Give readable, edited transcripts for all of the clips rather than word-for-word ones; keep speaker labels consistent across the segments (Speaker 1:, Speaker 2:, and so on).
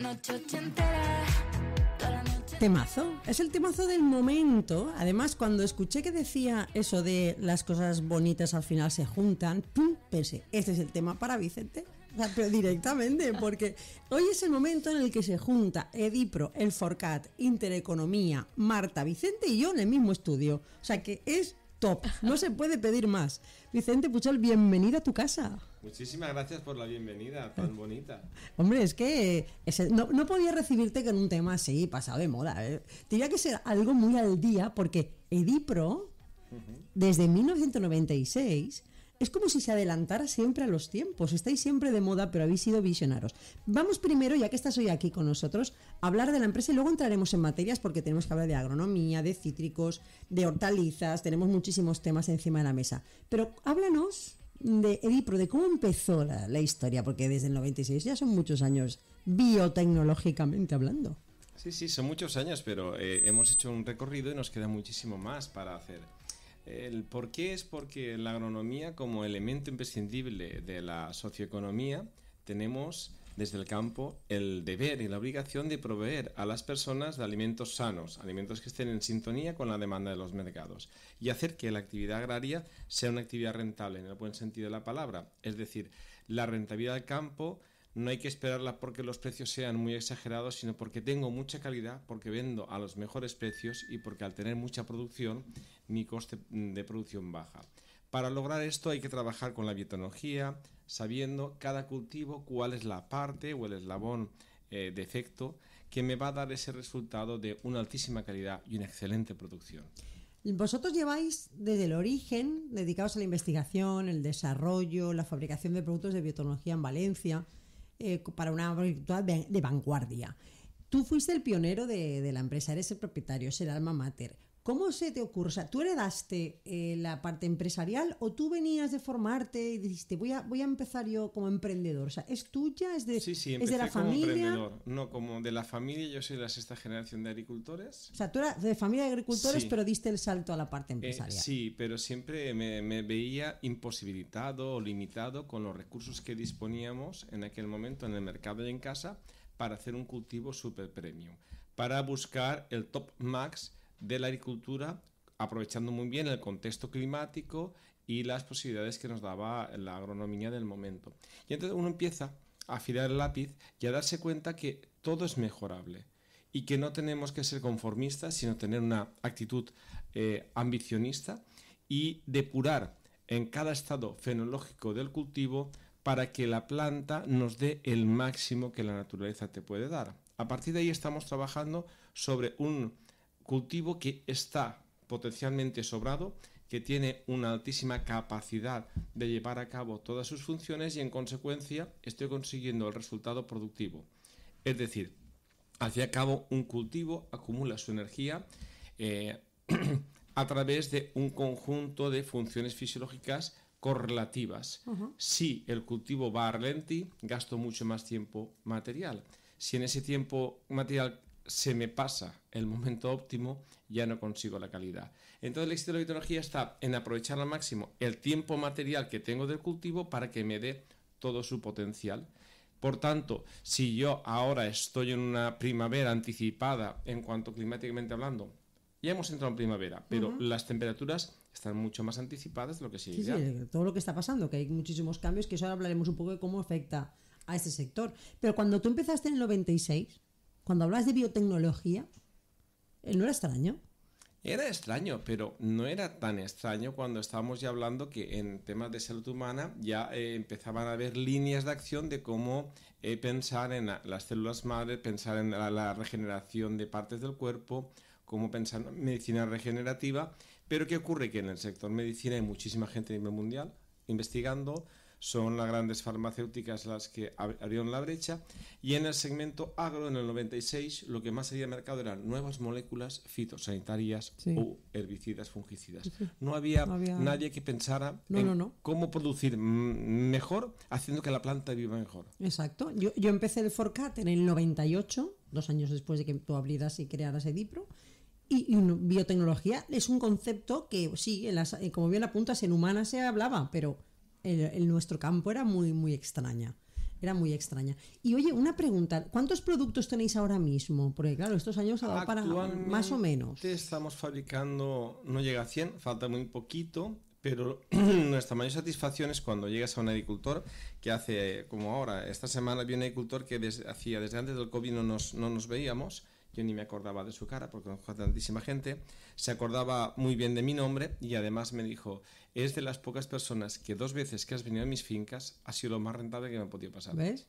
Speaker 1: noche ochentera.
Speaker 2: Temazo, es el temazo del momento. Además, cuando escuché que decía eso de las cosas bonitas al final se juntan, pensé, este es el tema para Vicente. O sea, pero directamente, porque hoy es el momento en el que se junta Edipro, el Forcat, Intereconomía, Marta, Vicente y yo en el mismo estudio. O sea que es top, no se puede pedir más. Vicente Puchol, bienvenido a tu casa.
Speaker 3: Muchísimas gracias por la bienvenida tan bonita.
Speaker 2: Hombre, es que no podía recibirte con un tema así, pasado de moda. Tenía que ser algo muy al día, porque Edipro, desde 1996, es como si se adelantara siempre a los tiempos. Estáis siempre de moda, pero habéis sido visionarios. Vamos primero, ya que estás hoy aquí con nosotros, a hablar de la empresa y luego entraremos en materias, porque tenemos que hablar de agronomía, de cítricos, de hortalizas, tenemos muchísimos temas encima de la mesa. Pero háblanos de Edipro, de cómo empezó la historia, porque desde el 96 ya son muchos años biotecnológicamente hablando.
Speaker 3: Sí, son muchos años, pero hemos hecho un recorrido y nos queda muchísimo más para hacer. El por qué es porque la agronomía, como elemento imprescindible de la socioeconomía, tenemos desde el campo el deber y la obligación de proveer a las personas de alimentos sanos, alimentos que estén en sintonía con la demanda de los mercados, y hacer que la actividad agraria sea una actividad rentable en el buen sentido de la palabra. Es decir, la rentabilidad del campo no hay que esperarla porque los precios sean muy exagerados, sino porque tengo mucha calidad, porque vendo a los mejores precios y porque al tener mucha producción, mi coste de producción baja. Para lograr esto hay que trabajar con la biotecnología, sabiendo cada cultivo cuál es la parte o el eslabón de efecto que me va a dar ese resultado de una altísima calidad y una excelente producción.
Speaker 2: Vosotros lleváis desde el origen dedicados a la investigación, el desarrollo, la fabricación de productos de biotecnología en Valencia, para una agricultura de vanguardia. Tú fuiste el pionero de la empresa, eres el propietario, es el alma mater. ¿Cómo se te ocurre? O sea, ¿tú heredaste la parte empresarial o tú venías de formarte y dijiste voy a empezar yo como emprendedor? O sea, ¿es tuya? ¿Es de,
Speaker 3: sí,
Speaker 2: ¿es de la
Speaker 3: como
Speaker 2: familia?
Speaker 3: Emprendedor. No, como de la familia, yo soy de la sexta generación de agricultores.
Speaker 2: O sea, tú eras de familia de agricultores,
Speaker 3: Sí.
Speaker 2: pero diste el salto a la parte empresarial.
Speaker 3: Sí, pero siempre me veía imposibilitado o limitado con los recursos que disponíamos en aquel momento en el mercado y en casa para hacer un cultivo super premium, para buscar el top max de la agricultura, aprovechando muy bien el contexto climático y las posibilidades que nos daba la agronomía del momento. Y entonces uno empieza a afilar el lápiz y a darse cuenta que todo es mejorable y que no tenemos que ser conformistas, sino tener una actitud ambicionista y depurar en cada estado fenológico del cultivo para que la planta nos dé el máximo que la naturaleza te puede dar. A partir de ahí estamos trabajando sobre un cultivo que está potencialmente sobrado, que tiene una altísima capacidad de llevar a cabo todas sus funciones y en consecuencia estoy consiguiendo el resultado productivo. Es decir, al fin y al cabo un cultivo acumula su energía a través de un conjunto de funciones fisiológicas correlativas. Si el cultivo va a ralentí, gasto mucho más tiempo material. Si en ese tiempo material se me pasa el momento óptimo, ya no consigo la calidad. Entonces el éxito de la biotecnología está en aprovechar al máximo el tiempo material que tengo del cultivo para que me dé todo su potencial. Por tanto, si yo ahora estoy en una primavera anticipada en cuanto climáticamente hablando, ya hemos entrado en primavera, pero las temperaturas están mucho más anticipadas de lo que se diría.
Speaker 2: Sí, todo lo que está pasando, que hay muchísimos cambios, que eso ahora hablaremos un poco de cómo afecta a este sector. Pero cuando tú empezaste en el 96, cuando hablas de biotecnología, ¿no era extraño?
Speaker 3: Era extraño, pero no era tan extraño cuando estábamos ya hablando que en temas de salud humana ya empezaban a haber líneas de acción de cómo pensar en las células madre, pensar en la regeneración de partes del cuerpo, cómo pensar en medicina regenerativa. Pero ¿qué ocurre? Que en el sector medicina hay muchísima gente a nivel mundial investigando, son las grandes farmacéuticas las que abrieron la brecha, y en el segmento agro, en el 96, lo que más salía al mercado eran nuevas moléculas fitosanitarias o herbicidas, fungicidas. No había nadie que pensara en cómo producir mejor, haciendo que la planta viva mejor.
Speaker 2: Exacto. Yo empecé el Forcat en el 98, 2 años después de que tú abrieras y crearas Edipro. Y biotecnología es un concepto que sí, como bien apuntas, en humanas se hablaba, pero en nuestro campo era muy, muy extraña. era muy extraña. Y oye, una pregunta, ¿cuántos productos tenéis ahora mismo? Porque claro, estos años ha dado para más o menos.
Speaker 3: Estamos fabricando, no llega a 100, falta muy poquito, pero nuestra mayor satisfacción es cuando llegas a un agricultor que hace, como ahora, esta semana vi un agricultor que desde antes del COVID no nos veíamos. Yo ni me acordaba de su cara porque conozco a tantísima gente. Se acordaba muy bien de mi nombre y además me dijo, es de las pocas personas que 2 veces que has venido a mis fincas ha sido lo más rentable que me ha podido pasar.
Speaker 2: ¿Ves?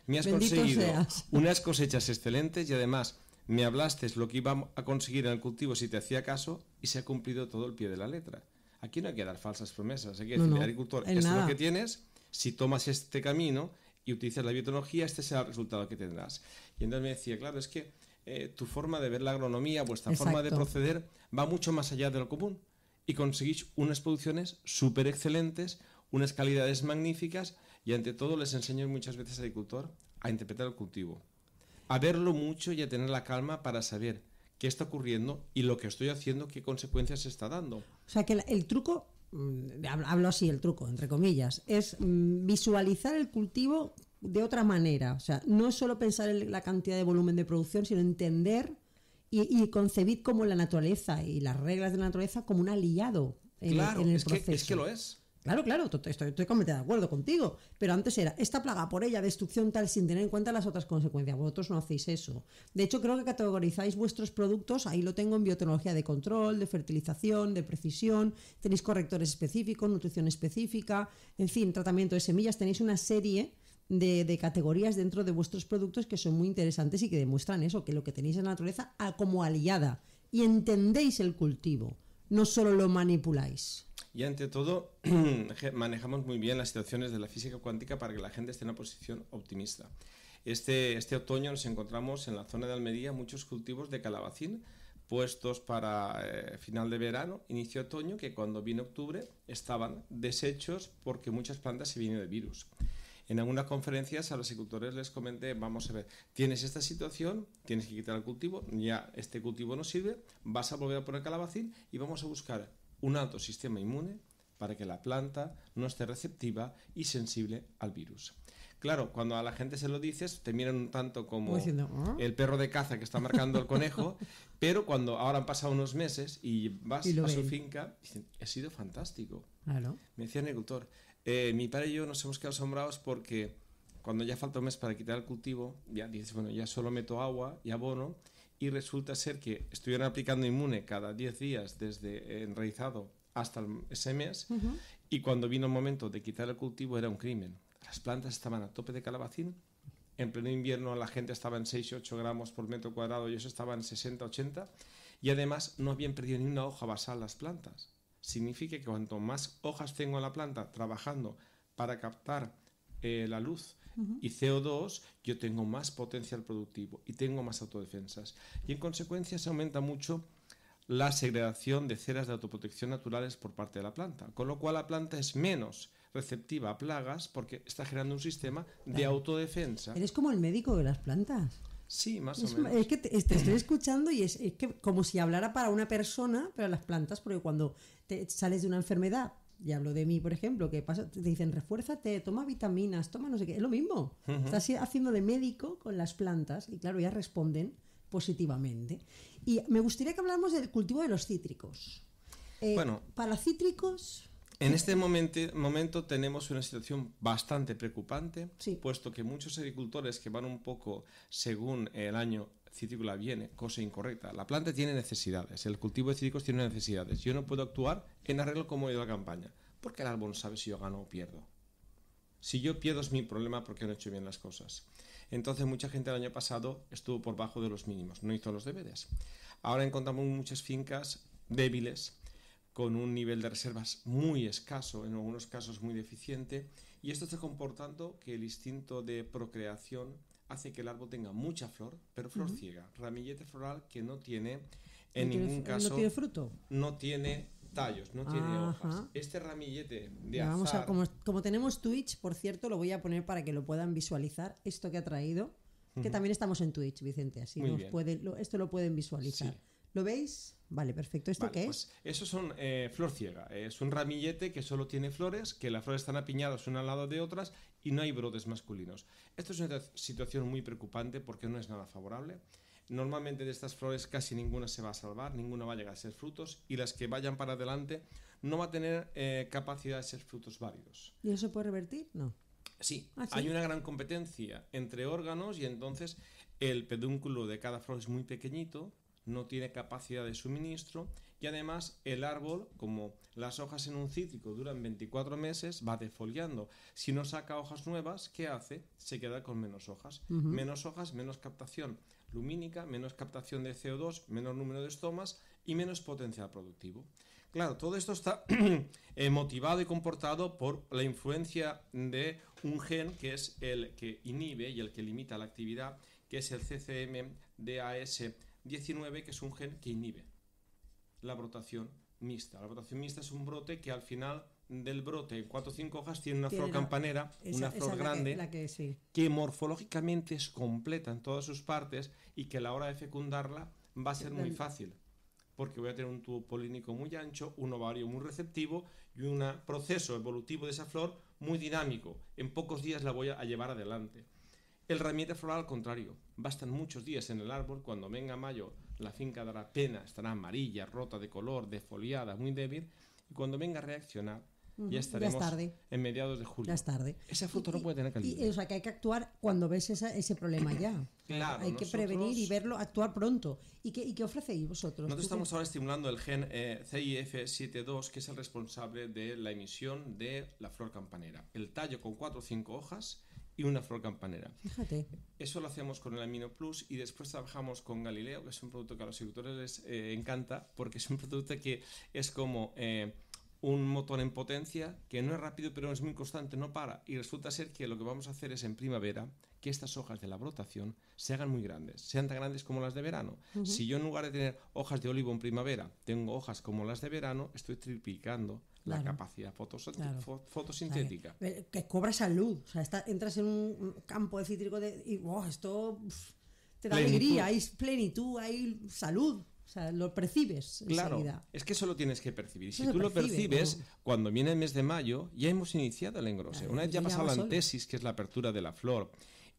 Speaker 3: Me has
Speaker 2: Bendito
Speaker 3: conseguido
Speaker 2: seas.
Speaker 3: unas cosechas excelentes y además me hablaste lo que iba a conseguir en el cultivo si te hacía caso y se ha cumplido todo el pie de la letra. Aquí no hay que dar falsas promesas. Hay que decirle, agricultor, esto es lo que tienes, si tomas este camino y utilizas la biotecnología, este será el resultado que tendrás. Y entonces me decía, claro, es que tu forma de ver la agronomía, vuestra forma de proceder va mucho más allá de lo común y conseguís unas producciones súper excelentes, unas calidades magníficas y ante todo les enseño muchas veces al agricultor a interpretar el cultivo, a verlo mucho y a tener la calma para saber qué está ocurriendo y lo que estoy haciendo, qué consecuencias se está dando.
Speaker 2: O sea que el truco, hablo así, el truco, entre comillas, es visualizar el cultivo de otra manera. O sea, no es solo pensar en la cantidad de volumen de producción, sino entender y concebir como la naturaleza y las reglas de la naturaleza como un aliado en el proceso.
Speaker 3: Es que lo es.
Speaker 2: Claro, estoy completamente de acuerdo contigo. Pero antes era esta plaga por ella, destrucción tal, sin tener en cuenta las otras consecuencias. Vosotros no hacéis eso. De hecho, creo que categorizáis vuestros productos, ahí lo tengo en biotecnología de control, de fertilización, de precisión, tenéis correctores específicos, nutrición específica, en fin, tratamiento de semillas, tenéis una serie de categorías dentro de vuestros productos que son muy interesantes y que demuestran eso, que lo que tenéis en la naturaleza como aliada y entendéis el cultivo, no solo lo manipuláis.
Speaker 3: Y ante todo, manejamos muy bien las situaciones de la física cuántica para que la gente esté en una posición optimista. Este otoño nos encontramos en la zona de Almería muchos cultivos de calabacín puestos para final de verano, inicio de otoño, que cuando vino octubre estaban deshechos porque muchas plantas se vienen de virus. En algunas conferencias a los agricultores les comenté, vamos a ver, tienes esta situación, tienes que quitar el cultivo, ya este cultivo no sirve, vas a volver a poner calabacín y vamos a buscar un alto sistema inmune para que la planta no esté receptiva y sensible al virus. Claro, cuando a la gente se lo dices, te miran un tanto como el perro de caza que está marcando el conejo, pero cuando ahora han pasado unos meses y vas a su finca, dicen, ha sido fantástico.
Speaker 2: Claro.
Speaker 3: Me decía el agricultor, mi padre y yo nos hemos quedado asombrados porque cuando ya falta un mes para quitar el cultivo, ya dices, bueno, ya solo meto agua y abono, y resulta ser que estuvieron aplicando inmune cada 10 días desde enraizado hasta ese mes, y cuando vino el momento de quitar el cultivo era un crimen. Las plantas estaban a tope de calabacín, en pleno invierno la gente estaba en 6-8 gramos por metro cuadrado y ellos estaban en 60-80, y además no habían perdido ni una hoja basal las plantas. Significa que cuanto más hojas tengo en la planta trabajando para captar la luz y CO2, yo tengo más potencial productivo y tengo más autodefensas. Y en consecuencia se aumenta mucho la segregación de ceras de autoprotección naturales por parte de la planta, con lo cual la planta es menos receptiva a plagas porque está generando un sistema de autodefensa.
Speaker 2: Eres como el médico de las plantas.
Speaker 3: Sí, más o menos.
Speaker 2: Es que te estoy escuchando y es que como si hablara para una persona, pero las plantas, porque cuando te sales de una enfermedad, y hablo de mí, por ejemplo, que pasa, te dicen refuérzate, toma vitaminas, toma no sé qué, es lo mismo. Estás haciendo de médico con las plantas y claro, ya responden positivamente. Y me gustaría que habláramos del cultivo de los cítricos.
Speaker 3: Bueno,
Speaker 2: para cítricos...
Speaker 3: En este momento tenemos una situación bastante preocupante, puesto que muchos agricultores que van un poco según el año citrícola viene, cosa incorrecta. La planta tiene necesidades, el cultivo de cítricos tiene necesidades. Yo no puedo actuar en arreglo como de la campaña, porque el árbol no sabe si yo gano o pierdo. Si yo pierdo es mi problema porque no he hecho bien las cosas. Entonces mucha gente el año pasado estuvo por bajo de los mínimos, no hizo los deberes. Ahora encontramos muchas fincas débiles, con un nivel de reservas muy escaso, en algunos casos muy deficiente, y esto está comportando que el instinto de procreación hace que el árbol tenga mucha flor, pero flor ciega, ramillete floral que no tiene, en ningún caso,
Speaker 2: no tiene fruto,
Speaker 3: no tiene tallos, no tiene hojas. Este ramillete de azar...
Speaker 2: Vamos a, como tenemos Twitch, por cierto, lo voy a poner para que lo puedan visualizar, esto que ha traído, que también estamos en Twitch, Vicente, así esto lo pueden visualizar.
Speaker 3: Sí.
Speaker 2: ¿Lo veis? Vale, perfecto. ¿Esto
Speaker 3: Vale,
Speaker 2: qué
Speaker 3: pues
Speaker 2: es?
Speaker 3: eso son flor ciega. Es un ramillete que solo tiene flores, que las flores están apiñadas una al lado de otras y no hay brotes masculinos. Esto es una situación muy preocupante porque no es nada favorable. Normalmente de estas flores casi ninguna se va a salvar, ninguna va a llegar a ser frutos y las que vayan para adelante no va a tener capacidad de ser frutos válidos.
Speaker 2: ¿Y eso se puede revertir? No.
Speaker 3: Sí,
Speaker 2: ¿Ah, sí?
Speaker 3: hay una gran competencia entre órganos y entonces el pedúnculo de cada flor es muy pequeñito, no tiene capacidad de suministro y además el árbol, como las hojas en un cítrico duran 24 meses, va defoliando. Si no saca hojas nuevas, ¿qué hace? Se queda con menos hojas. Menos hojas, menos captación lumínica, menos captación de CO2, menos número de estomas y menos potencial productivo. Claro, todo esto está motivado y comportado por la influencia de un gen que es el que inhibe y el que limita la actividad, que es el CCMDAS19, que es un gen que inhibe la brotación mixta. La brotación mixta es un brote que al final del brote, en 4 o 5 hojas, tiene una flor campanera, una flor grande, que morfológicamente es completa en todas sus partes y que a la hora de fecundarla va a ser muy fácil, porque voy a tener un tubo polínico muy ancho, un ovario muy receptivo y un proceso evolutivo de esa flor muy dinámico. En pocos días la voy a llevar adelante. El ramillete floral, al contrario, bastan muchos días en el árbol. Cuando venga mayo, la finca dará pena, estará amarilla, rota de color, defoliada, muy débil, y cuando venga a reaccionar, ya estaremos en mediados de julio.
Speaker 2: Ya es tarde.
Speaker 3: Ese fruto no puede tener calidad.
Speaker 2: O sea, que hay que actuar cuando ves ese problema ya.
Speaker 3: Claro,
Speaker 2: hay que prevenir y verlo, actuar pronto. ¿Y qué ofrecéis vosotros?
Speaker 3: Nosotros estamos ahora estimulando el gen CIF72, que es el responsable de la emisión de la flor campanera. El tallo con 4 o 5 hojas y una flor campanera.
Speaker 2: Fíjate.
Speaker 3: Eso lo hacemos con el Amino Plus y después trabajamos con Galileo, que es un producto que a los agricultores les encanta, porque es un producto que es como un motor en potencia, que no es rápido pero es muy constante, no para. Y resulta ser que lo que vamos a hacer es en primavera que estas hojas de la brotación se hagan muy grandes, sean tan grandes como las de verano. Si yo en lugar de tener hojas de olivo en primavera tengo hojas como las de verano, estoy triplicando la capacidad fotosintética.
Speaker 2: O sea, que cobra salud. O sea, entras en un campo de cítrico y esto te da alegría, hay plenitud, hay salud. O sea, lo percibes
Speaker 3: claro,
Speaker 2: enseguida.
Speaker 3: Es que eso lo tienes que percibir. Y si tú lo percibes, cuando viene el mes de mayo, ya hemos iniciado el engrose. Una vez ya ha pasado la antesis, que es la apertura de la flor,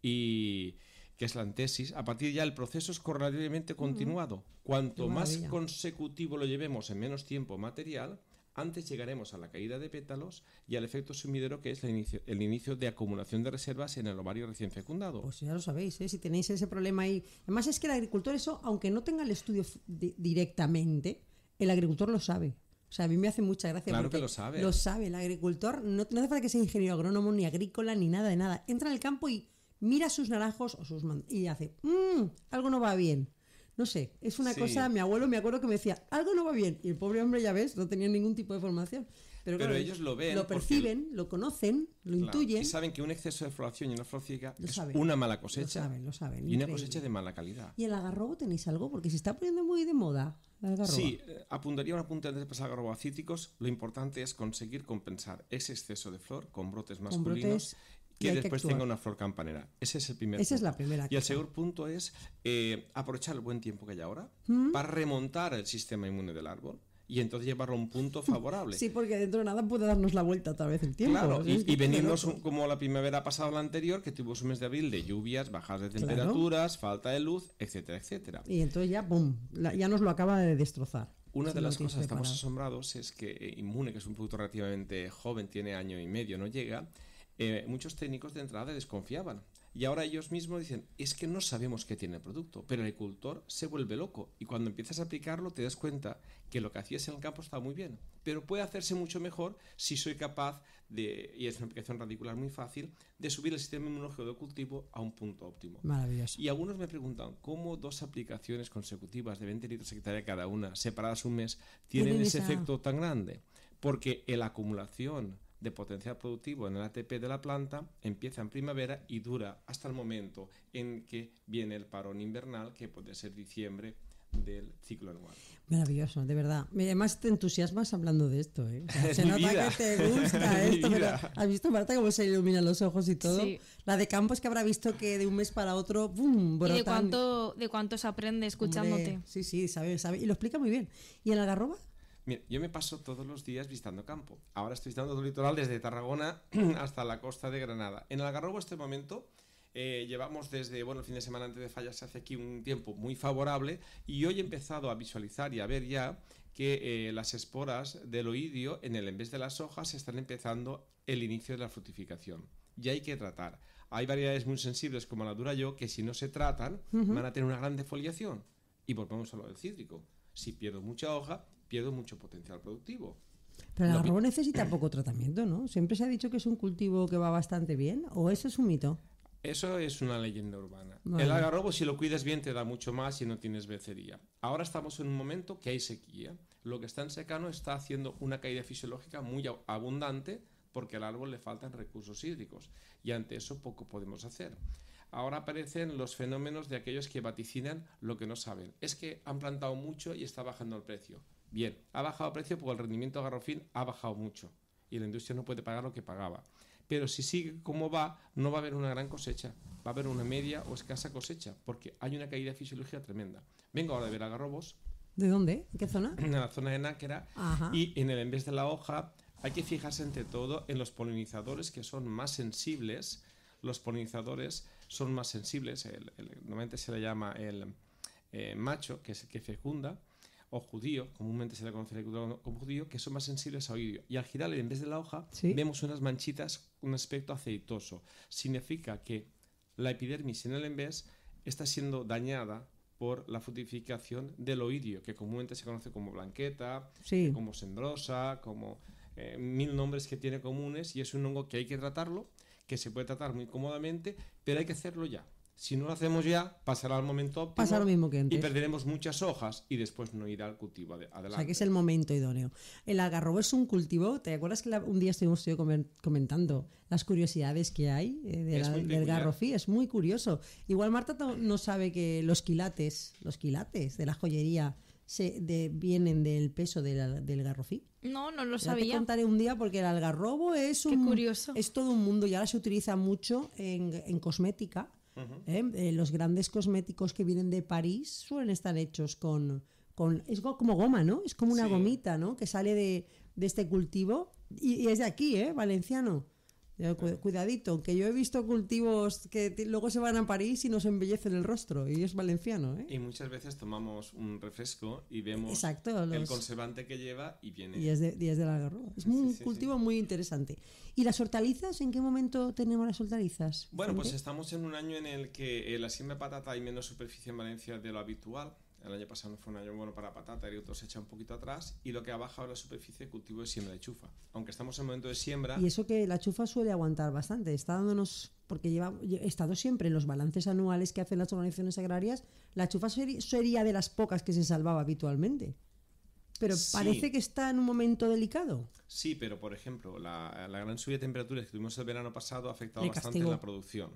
Speaker 3: y que es la antesis, a partir ya el proceso es correlativamente continuado. Cuanto más consecutivo lo llevemos en menos tiempo material, antes llegaremos a la caída de pétalos y al efecto sumidero, que es el inicio de acumulación de reservas en el ovario recién fecundado.
Speaker 2: Pues ya lo sabéis, si tenéis ese problema ahí. Además es que el agricultor eso, aunque no tenga el estudio directamente, el agricultor lo sabe. O sea, a mí me hace mucha gracia.
Speaker 3: Claro que lo sabe.
Speaker 2: Lo sabe, el agricultor no hace falta que sea ingeniero agrónomo, ni agrícola, ni nada de nada. Entra en el campo y mira sus naranjos y hace, algo no va bien. No sé, es una cosa, mi abuelo me acuerdo que me decía, algo no va bien. Y el pobre hombre, ya ves, no tenía ningún tipo de formación. Pero claro,
Speaker 3: ellos lo ven.
Speaker 2: Lo perciben, lo conocen, lo intuyen.
Speaker 3: Y saben que un exceso de floración y una flor ciega es una mala cosecha.
Speaker 2: Lo saben.
Speaker 3: Y una cosecha de mala calidad.
Speaker 2: ¿Y el algarrobo tenéis algo? Porque se está poniendo muy de moda el algarrobo.
Speaker 3: Sí, apuntaría una punta antes de pasar al algarrobo a cítricos. Lo importante es conseguir compensar ese exceso de flor con brotes masculinos. Que después tenga una flor campanera. Ese es el primer punto.
Speaker 2: Esa es la primera.
Speaker 3: Y el segundo punto es aprovechar el buen tiempo que hay ahora para remontar el sistema inmune del árbol y entonces llevarlo a un punto favorable.
Speaker 2: Sí, porque dentro de nada puede darnos la vuelta otra vez el tiempo.
Speaker 3: Claro, y venirnos como la primavera pasada o la anterior, que tuvo su mes de abril de lluvias, bajas de temperaturas, falta de luz, etcétera, etcétera.
Speaker 2: Y entonces ya, ¡pum!, ya nos lo acaba de destrozar.
Speaker 3: Una de las cosas que estamos asombrados es que Inmune, que es un producto relativamente joven, tiene año y medio, no llega... muchos técnicos de entrada desconfiaban y ahora ellos mismos dicen, es que no sabemos qué tiene el producto, pero el agricultor se vuelve loco y cuando empiezas a aplicarlo te das cuenta que lo que hacías en el campo está muy bien, pero puede hacerse mucho mejor si soy capaz de, y es una aplicación radicular muy fácil, de subir el sistema inmunológico del cultivo a un punto óptimo.
Speaker 2: Maravilloso.
Speaker 3: Y algunos me preguntan, ¿cómo 2 aplicaciones consecutivas de 20 litros hectárea cada una, separadas un mes, tienen ese efecto tan grande? Porque la acumulación de potencial productivo en el ATP de la planta empieza en primavera y dura hasta el momento en que viene el parón invernal, que puede ser diciembre del ciclo anual.
Speaker 2: Maravilloso, de verdad. Además te entusiasmas hablando de esto, ¿eh? O sea,
Speaker 3: Es
Speaker 2: se
Speaker 3: mi
Speaker 2: nota
Speaker 3: vida.
Speaker 2: que te gusta
Speaker 3: Es mi
Speaker 2: esto. Pero
Speaker 3: vida.
Speaker 2: ¿has visto, Marta, cómo se iluminan los ojos y todo?
Speaker 1: Sí.
Speaker 2: La de Campos, que habrá visto que de un mes para otro, ¡bum!,
Speaker 1: ¿Y
Speaker 2: brotan.
Speaker 1: de cuánto se aprende escuchándote?
Speaker 2: Hombre, sí, sabe. Y lo explica muy bien. ¿Y en Algarroba?
Speaker 3: Mira, yo me paso todos los días visitando campo. Ahora estoy visitando todo el litoral desde Tarragona hasta la costa de Granada. En Algarrobo este momento llevamos desde el fin de semana antes de fallas hace aquí un tiempo muy favorable y hoy he empezado a visualizar y a ver ya que las esporas del oidio en vez de las hojas están empezando el inicio de la fructificación. Y hay que tratar. Hay variedades muy sensibles como la durayo que si no se tratan van a tener una gran defoliación. Y volvemos a lo del cítrico. Si pierdo mucha hoja, pierdo mucho potencial productivo.
Speaker 2: Pero el algarrobo necesita poco tratamiento, ¿no? Siempre se ha dicho que es un cultivo que va bastante bien, ¿o eso es un mito?
Speaker 3: Eso es una leyenda urbana.
Speaker 2: Vale.
Speaker 3: El algarrobo, si lo cuidas bien, te da mucho más y no tienes becería. Ahora estamos en un momento que hay sequía. Lo que está en secano está haciendo una caída fisiológica muy abundante porque al árbol le faltan recursos hídricos y ante eso poco podemos hacer. Ahora aparecen los fenómenos de aquellos que vaticinan lo que no saben. Es que han plantado mucho y está bajando el precio. Bien, ha bajado el precio porque el rendimiento de garrofín ha bajado mucho y la industria no puede pagar lo que pagaba. Pero si sigue como va, no va a haber una gran cosecha, va a haber una media o escasa cosecha, porque hay una caída fisiológica tremenda. Vengo ahora de ver algarrobos,
Speaker 2: ¿De dónde? ¿En qué zona?
Speaker 3: en la zona de Náquera,
Speaker 2: Ajá.
Speaker 3: y en vez de la hoja hay que fijarse entre todo en los polinizadores que son más sensibles. Los polinizadores son más sensibles, normalmente se le llama el macho, que es el que fecunda, o judío, comúnmente se le conoce como judío, que son más sensibles a oidio. Y al girarle en vez de la hoja,
Speaker 2: ¿Sí?
Speaker 3: vemos unas manchitas, un aspecto aceitoso. Significa que la epidermis en el envés está siendo dañada por la fructificación del oidio, que comúnmente se conoce como blanqueta,
Speaker 2: Sí.
Speaker 3: como sendrosa, como 1000 nombres que tiene comunes, y es un hongo que hay que tratarlo, que se puede tratar muy cómodamente, pero hay que hacerlo ya. Si no lo hacemos ya, pasará al momento óptimo
Speaker 2: Pasa lo mismo que antes.
Speaker 3: y perderemos muchas hojas y después no irá al cultivo adelante.
Speaker 2: O sea, que es el momento idóneo. El algarrobo es un cultivo, ¿te acuerdas que un día estuvimos comentando las curiosidades que hay
Speaker 3: Es muy
Speaker 2: del
Speaker 3: peculiar.
Speaker 2: garrofí? Es muy curioso. Igual Marta no sabe que los quilates de la joyería vienen del peso del garrofí.
Speaker 1: No, no lo
Speaker 2: Ya te
Speaker 1: sabía.
Speaker 2: contaré un día porque el algarrobo es
Speaker 1: Qué curioso.
Speaker 2: es todo un mundo y ahora se utiliza mucho en cosmética. Los grandes cosméticos que vienen de París suelen estar hechos es como goma, ¿no? Es como una
Speaker 3: Sí.
Speaker 2: gomita, ¿no? Que sale de este cultivo y es de aquí, valenciano. Cuidadito, que yo he visto cultivos que luego se van a París y nos embellecen el rostro y es valenciano, ¿eh?
Speaker 3: Y muchas veces tomamos un refresco y vemos
Speaker 2: Exacto,
Speaker 3: el conservante que lleva y viene.
Speaker 2: Y es del algarrobo. Es
Speaker 3: Sí,
Speaker 2: un
Speaker 3: sí,
Speaker 2: cultivo muy interesante. ¿Y las hortalizas? ¿En qué momento tenemos las hortalizas?
Speaker 3: Bueno, pues
Speaker 2: Vicente?
Speaker 3: estamos en un año en el que la siembra de patata hay menos superficie en Valencia de lo habitual. El año pasado no fue un año bueno para patata, el otro se echa un poquito atrás y lo que ha bajado la superficie de cultivo es siembra de chufa. Aunque estamos en momento de siembra,
Speaker 2: Y eso que la chufa suele aguantar bastante. Está dándonos, porque he estado siempre en los balances anuales que hacen las organizaciones agrarias, la chufa sería de las pocas que se salvaba habitualmente. Pero
Speaker 3: Sí.
Speaker 2: parece que está en un momento delicado.
Speaker 3: sí, pero por ejemplo, la gran subida de temperaturas que tuvimos el verano pasado ha afectado
Speaker 2: Le
Speaker 3: bastante
Speaker 2: castigó.
Speaker 3: en la producción.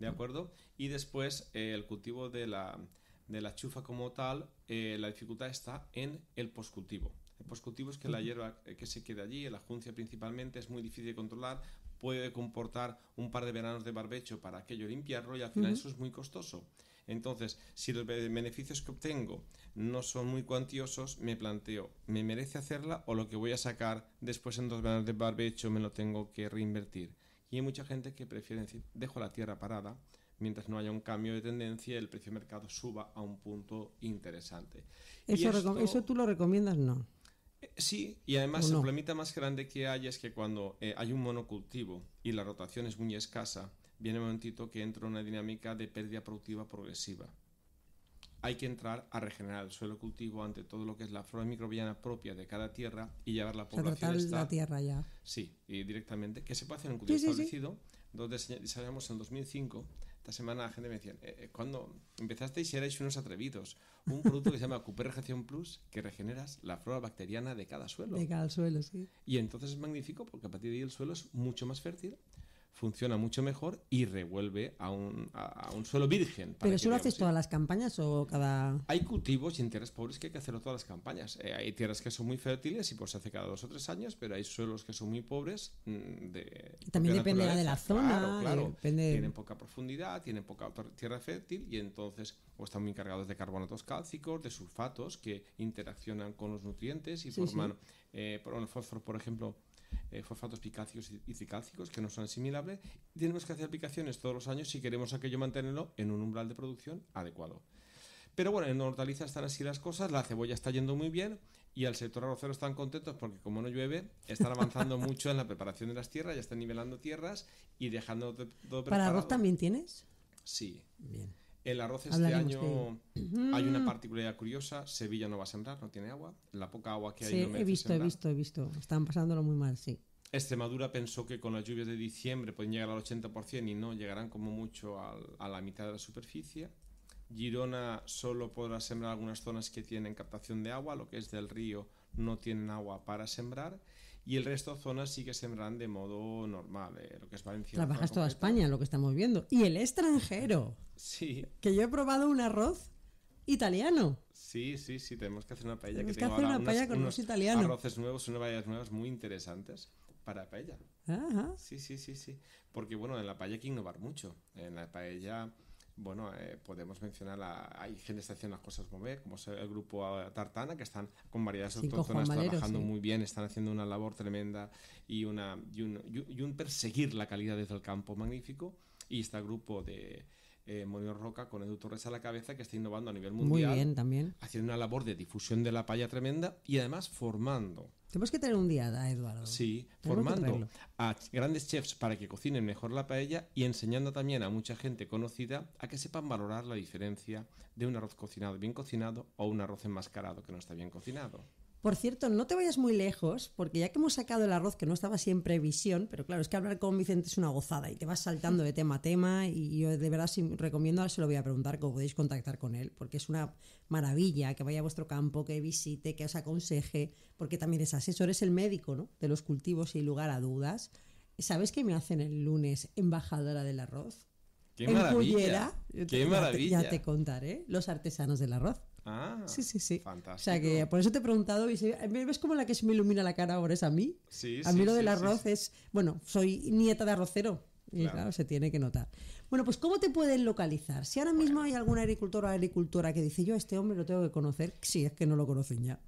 Speaker 3: ¿De acuerdo? Y después el cultivo de la chufa como tal, la dificultad está en el poscultivo. El poscultivo es que la hierba que se queda allí, la juncia principalmente, es muy difícil de controlar, puede comportar un par de veranos de barbecho para aquello limpiarlo y al final eso es muy costoso. Entonces, si los beneficios que obtengo no son muy cuantiosos, me planteo, ¿me merece hacerla o lo que voy a sacar después en 2 veranos de barbecho me lo tengo que reinvertir? Y hay mucha gente que prefiere decir, dejo la tierra parada, mientras no haya un cambio de tendencia, el precio de mercado suba a un punto interesante. Y
Speaker 2: ¿Eso tú lo recomiendas? No.
Speaker 3: Sí, y además
Speaker 2: ¿O
Speaker 3: el
Speaker 2: no?
Speaker 3: problemita más grande que hay es que cuando hay un monocultivo y la rotación es muy escasa, viene un momentito que entra una dinámica de pérdida productiva progresiva. Hay que entrar a regenerar el suelo cultivo ante todo lo que es la flora microbiana propia de cada tierra y llevar la
Speaker 2: O sea,
Speaker 3: población
Speaker 2: tratar
Speaker 3: esta-
Speaker 2: la tierra ya.
Speaker 3: Sí, y directamente, que se puede hacer en un cultivo
Speaker 2: Sí, sí, sí.
Speaker 3: establecido, donde desarrollamos en 2005. Esta semana la gente me decía, cuando empezasteis erais unos atrevidos, un producto que se llama Cooper Regeneración Plus, que regeneras la flora bacteriana de cada suelo.
Speaker 2: De cara al suelo, sí.
Speaker 3: Y entonces es magnífico porque a partir de ahí el suelo es mucho más fértil, funciona mucho mejor y revuelve a un suelo virgen.
Speaker 2: ¿Pero eso lo haces todas las campañas o cada...?
Speaker 3: Hay cultivos y en tierras pobres que hay que hacerlo todas las campañas. Hay tierras que son muy fértiles y pues se hace cada 2 o 3 años, pero hay suelos que son muy pobres.
Speaker 2: También dependerá de la zona.
Speaker 3: Claro.
Speaker 2: Depende...
Speaker 3: Tienen poca profundidad, tienen poca tierra fértil y entonces o están muy cargados de carbonatos cálcicos, de sulfatos que interaccionan con los nutrientes y forman el fósforo, por ejemplo, fosfatos picálcicos y tricálcicos que no son asimilables. Tenemos que hacer aplicaciones todos los años si queremos aquello mantenerlo en un umbral de producción adecuado. Pero bueno, en hortalizas están así las cosas, la cebolla está yendo muy bien y al sector arrocero están contentos porque como no llueve, están avanzando mucho en la preparación de las tierras, ya están nivelando tierras y dejando todo preparado.
Speaker 2: ¿Para arroz también tienes?
Speaker 3: Sí.
Speaker 2: Bien.
Speaker 3: El arroz este año hay una particularidad curiosa. Sevilla no va a sembrar, no tiene agua. La poca agua que hay no merece sembrar.
Speaker 2: He visto. Están pasándolo muy mal, sí.
Speaker 3: Extremadura pensó que con las lluvias de diciembre pueden llegar al 80% y no, llegarán como mucho a la mitad de la superficie. Girona solo podrá sembrar algunas zonas que tienen captación de agua, lo que es del río no tienen agua para sembrar. Y el resto de zonas sí que sembrarán de modo normal, lo que es Valencia.
Speaker 2: Trabajas toda España, lo que estamos viendo. Y el extranjero.
Speaker 3: Sí.
Speaker 2: Que yo he probado un arroz italiano.
Speaker 3: Sí, tenemos que hacer una paella.
Speaker 2: Tenemos que hacer una paella con unos italianos.
Speaker 3: Arroces nuevos, unas paellas nuevas muy interesantes para paella.
Speaker 2: Ajá.
Speaker 3: Sí. Porque bueno, en la paella hay que innovar mucho. En la paella... Bueno, podemos mencionar, hay gente que está haciendo las cosas mover, como es el grupo Tartana, que están con variedades autóctonas trabajando muy bien, están haciendo una labor tremenda y un perseguir la calidad desde el campo magnífico. Y está el grupo de Molino Roca con Edu Torres a la cabeza, que está innovando a nivel mundial.
Speaker 2: Muy bien, también.
Speaker 3: Haciendo una labor de difusión de la paella tremenda y además formando.
Speaker 2: Tenemos que tener un día a Eduardo.
Speaker 3: Sí, formando a grandes chefs para que cocinen mejor la paella y enseñando también a mucha gente conocida a que sepan valorar la diferencia de un arroz cocinado bien cocinado o un arroz enmascarado que no está bien cocinado.
Speaker 2: Por cierto, no te vayas muy lejos, porque ya que hemos sacado el arroz, que no estaba así en previsión, pero claro, es que hablar con Vicente es una gozada y te vas saltando de tema a tema y yo de verdad sí recomiendo, ahora se lo voy a preguntar, cómo podéis contactar con él, porque es una maravilla que vaya a vuestro campo, que visite, que os aconseje, porque también es asesor, es el médico, ¿no?, de los cultivos sin lugar a dudas. ¿Sabes qué me hacen el lunes embajadora del arroz?
Speaker 3: ¡Qué maravilla! ¡Qué maravilla!
Speaker 2: Ya te contaré, los artesanos del arroz.
Speaker 3: Ah,
Speaker 2: sí.
Speaker 3: Fantástico.
Speaker 2: O sea que por eso te he preguntado, ¿ves como la que se me ilumina la cara ahora es a mí?
Speaker 3: Sí,
Speaker 2: a mí lo del arroz es, bueno, soy nieta de arrocero y claro, se tiene que notar. Bueno, pues ¿cómo te pueden localizar? Si ahora mismo hay algún agricultor o agricultora que dice, yo a este hombre lo tengo que conocer, sí, es que no lo conocen ya,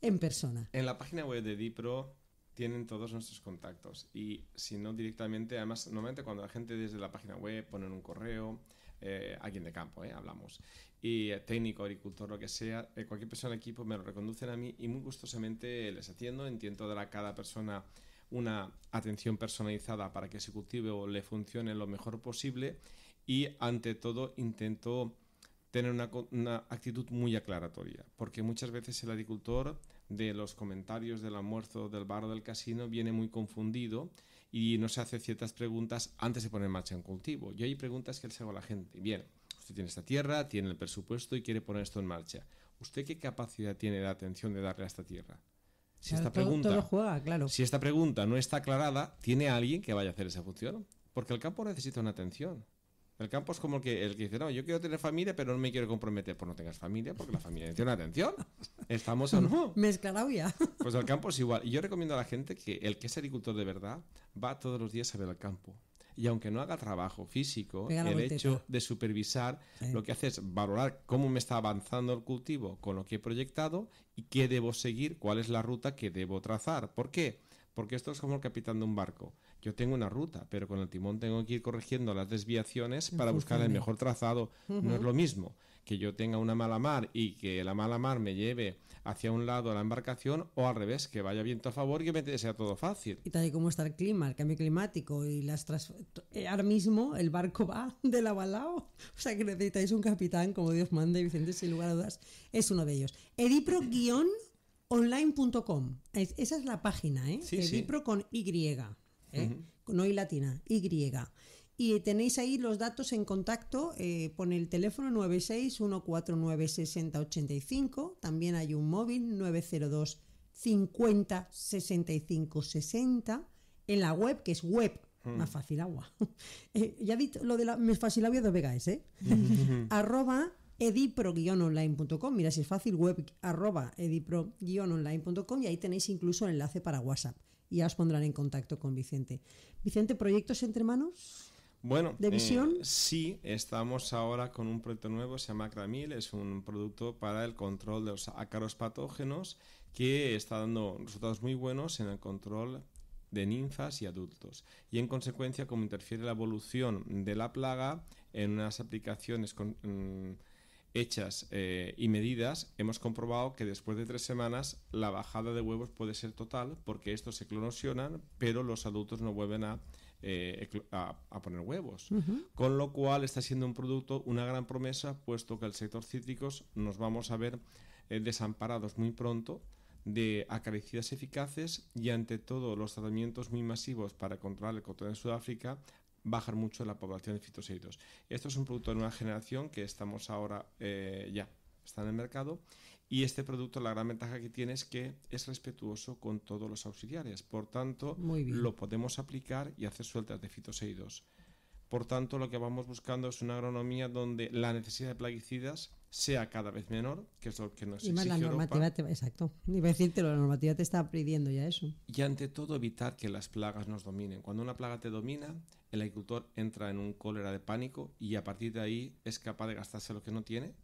Speaker 2: en persona.
Speaker 3: En la página web de Dipro tienen todos nuestros contactos y si no directamente, además normalmente cuando la gente desde la página web ponen un correo, alguien de campo, hablamos, y técnico, agricultor, lo que sea, cualquier persona del equipo me lo reconducen a mí y muy gustosamente les atiendo, intento dar a cada persona una atención personalizada para que ese cultivo le funcione lo mejor posible y ante todo intento tener una actitud muy aclaratoria, porque muchas veces el agricultor de los comentarios del almuerzo, del bar o del casino viene muy confundido y no se hace ciertas preguntas antes de poner en marcha un cultivo. Yo hay preguntas que les hago a la gente. Bien, usted tiene esta tierra, tiene el presupuesto y quiere poner esto en marcha. ¿Usted qué capacidad tiene de atención de darle a esta tierra? Si
Speaker 2: claro,
Speaker 3: esta pregunta,
Speaker 2: todo juega, claro.
Speaker 3: Si esta pregunta no está aclarada, ¿tiene alguien que vaya a hacer esa función? Porque el campo necesita una atención. El campo es como el que dice, no, yo quiero tener familia, pero no me quiero comprometer. Pues no tengas familia, porque la familia necesita una atención. ¿Estamos o no?
Speaker 2: Me he esclarado ya.
Speaker 3: Pues el campo es igual. Y yo recomiendo a la gente que el que es agricultor de verdad va todos los días a ver el campo. Y aunque no haga trabajo físico, el hecho de supervisar lo que hace es valorar cómo me está avanzando el cultivo con lo que he proyectado y qué debo seguir, cuál es la ruta que debo trazar. ¿Por qué? Porque esto es como el capitán de un barco. Yo tengo una ruta, pero con el timón tengo que ir corrigiendo las desviaciones para buscar el mejor trazado. No es lo mismo que yo tenga una mala mar y que la mala mar me lleve hacia un lado la embarcación o al revés, que vaya viento a favor y que sea todo fácil.
Speaker 2: Y tal y como está el clima, el cambio climático y ahora mismo el barco va de lado a lado. O sea que necesitáis un capitán como Dios manda y Vicente sin lugar a dudas es uno de ellos. Edipro-online.com. Esa es la página,
Speaker 3: Sí,
Speaker 2: Edipro con Y. No y latina, Y. Y tenéis ahí los datos en contacto, pone el teléfono 96-149-6085, también hay un móvil 902 50 65 60, en la web, que es web Más fácil agua. Ya vi lo de la más fácil agua de Vegas, arroba edipro-online.com. Mira si es fácil, web arroba edipro-online.com, y ahí tenéis incluso el enlace para WhatsApp. Y ya os pondrán en contacto con Vicente. Vicente, ¿proyectos entre manos?
Speaker 3: Bueno,
Speaker 2: ¿De visión?
Speaker 3: Sí, estamos ahora con un proyecto nuevo, se llama Acramil, es un producto para el control de los ácaros patógenos que está dando resultados muy buenos en el control de ninfas y adultos. Y en consecuencia, como interfiere la evolución de la plaga en unas aplicaciones hechas y medidas, hemos comprobado que después de 3 semanas la bajada de huevos puede ser total, porque estos se clonosionan, pero los adultos no vuelven a poner huevos. Con lo cual está siendo un producto, una gran promesa, puesto que el sector cítricos nos vamos a ver desamparados muy pronto de acaricidas eficaces, y ante todo los tratamientos muy masivos para controlar el cotón en Sudáfrica bajan mucho la población de fitoseidos. Esto es un producto de nueva generación que estamos ahora ya está en el mercado, y este producto, la gran ventaja que tiene es que es respetuoso con todos los auxiliares, por tanto lo podemos aplicar y hacer sueltas de fitoseidos. Por tanto, lo que vamos buscando es una agronomía donde la necesidad de plaguicidas sea cada vez menor, que es lo que nos exige
Speaker 2: la normativa
Speaker 3: Europa.
Speaker 2: Exacto. Iba a decirte, la normativa te está pidiendo ya eso.
Speaker 3: Y ante todo evitar que las plagas nos dominen. Cuando una plaga te domina, el agricultor entra en un cólera de pánico y a partir de ahí es capaz de gastarse lo que no tiene,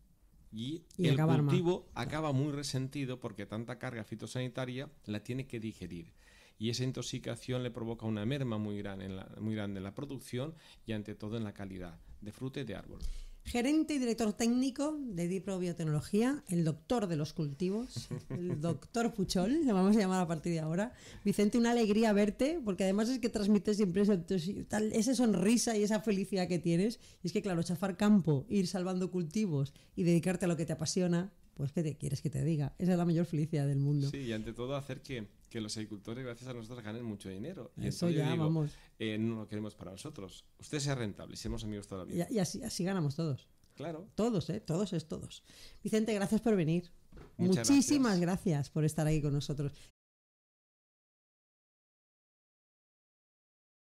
Speaker 3: y el cultivo acaba muy resentido porque tanta carga fitosanitaria la tiene que digerir. Y esa intoxicación le provoca una merma muy grande en la producción y ante todo en la calidad de fruta y de árbol.
Speaker 2: Gerente y director técnico de Edipro Biotecnología, el doctor de los cultivos, el doctor Puchol, le vamos a llamar a partir de ahora. Vicente, una alegría verte, porque además es que transmites siempre esa sonrisa y esa felicidad que tienes. Y es que claro, chafar campo, ir salvando cultivos y dedicarte a lo que te apasiona, pues ¿qué te quieres que te diga? Esa es la mayor felicidad del mundo.
Speaker 3: Sí, y ante todo hacer que los agricultores, gracias a nosotros, ganen mucho dinero. Y
Speaker 2: eso ya, digo, vamos.
Speaker 3: No lo queremos para nosotros. Usted sea rentable, seamos amigos toda la vida.
Speaker 2: Y así ganamos todos.
Speaker 3: Claro.
Speaker 2: Todos, todos es todos. Vicente, gracias por venir.
Speaker 3: Muchas
Speaker 2: Muchísimas gracias por estar aquí con nosotros.